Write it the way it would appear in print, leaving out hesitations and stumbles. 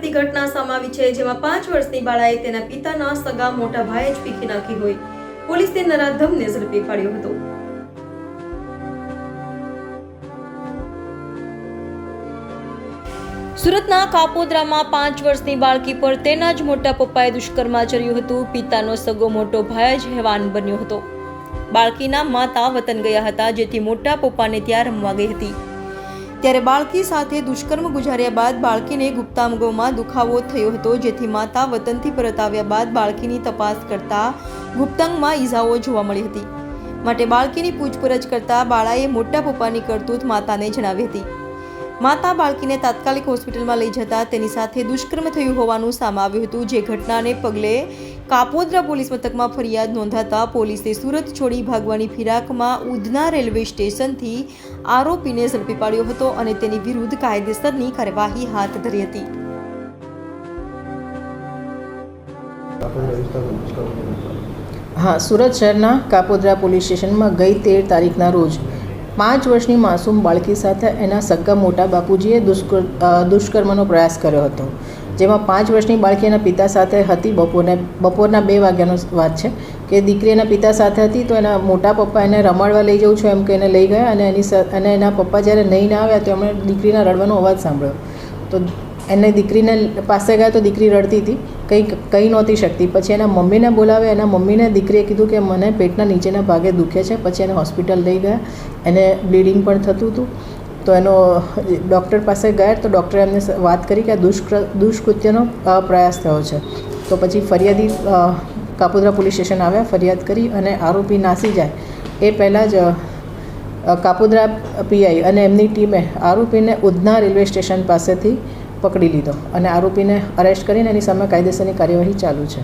લાગતી ઘટના સામે આવી છે, જેમાં 5 વર્ષની બાળાએ તેના પિતાના સગા મોટા ભાઈએ જ પીખી નાખી હોય. પોલીસે નરાધમને ઝડપી પાડ્યો હતો. સુરતના કાપોદ્રામાં 5 વર્ષની બાળકી પર તેના જ મોટા પપ્પાએ દુષ્કર્મ આચર્યું હતું. પિતાનો સગો મોટો ભાઈ જ હેવાન બન્યો હતો. બાળકીના માતા વતન ગયા હતા, જેથી મોટા પપ્પાને ત્યાં રમવા ગઈ હતી. ત્યારે બાળકી સાથે દુષ્કર્મ ગુજાર્યા બાદ બાળકીને ગુપ્તાંગોમાં દુખાવો થયો હતો, જેથી માતા વતનથી પરત આવ્યા બાદ બાળકીની તપાસ કરતા ગુપ્તાંગમાં ઈજાઓ જોવા મળી હતી. માટે બાળકીની પૂછપરછ કરતા બાળાએ મોટા પપ્પાની કરતૂત માતાને જણાવી હતી. માતા બાળકીને તાત્કાલિક હોસ્પિટલમાં લઈ જતા તેની સાથે દુષ્કર્મ થયું હોવાનું સામે આવ્યું હતું. જે ઘટનાને પગલે કાપોદ્રા પોલીસ મથકમાં ફરિયાદ નોંધાતા પોલીસે સુરત છોડી ભાગવાની ફિરાકમાં ઉધના રેલવે સ્ટેશનથી આરોપીને ઝડપી પાડ્યો હતો અને તેની વિરુદ્ધ કાયદેસરની કાર્યવાહી હાથ ધરી હતી. હા, સુરત શહેરના કાપોદ્રા પોલીસ સ્ટેશનમાં ગઈ 13 તારીખના રોજ 5 વર્ષની માસૂમ બાળકી સાથે એના સગા મોટા બાપુજીએ દુષ્કર્મનો પ્રયાસ કર્યો હતો. જેમાં 5 વર્ષની બાળકી એના પિતા સાથે હતી. બપોરના 2 વાગ્યાનો વાત છે કે દીકરી એના પિતા સાથે હતી, તો એના મોટા પપ્પા એને રમાડવા લઈ જવું છું એમ કે એને લઈ ગયા અને એના પપ્પા જ્યારે નહીં આવ્યા તો એમણે દીકરીના રડવાનો અવાજ સાંભળ્યો. તો એને દીકરીને પાસે ગયા તો દીકરી રડતી હતી, કંઈ નહોતી શકતી. પછી એના મમ્મીને બોલાવે. એના મમ્મીને દીકરીએ કીધું કે મને પેટના નીચેના ભાગે દુખે છે. પછી એને હોસ્પિટલ લઈ ગયા. એને બ્લીડિંગ પણ થતું હતું. તો એનો ડૉક્ટર પાસે ગયા તો ડૉક્ટરે એમને વાત કરી કે આ દુષ્કૃત્યનો પ્રયાસ થયો છે. તો પછી ફરિયાદી કાપોદ્રા પોલીસ સ્ટેશન આવ્યા, ફરિયાદ કરી અને આરોપી નાસી જાય એ પહેલાં જ કાપોદ્રા પીઆઈ અને એમની ટીમે આરોપીને ઉધના રેલવે સ્ટેશન પાસેથી પકડી લીધો અને આરોપીને અરેસ્ટ કરીને એની સામે કાયદેસરની કાર્યવાહી ચાલુ છે.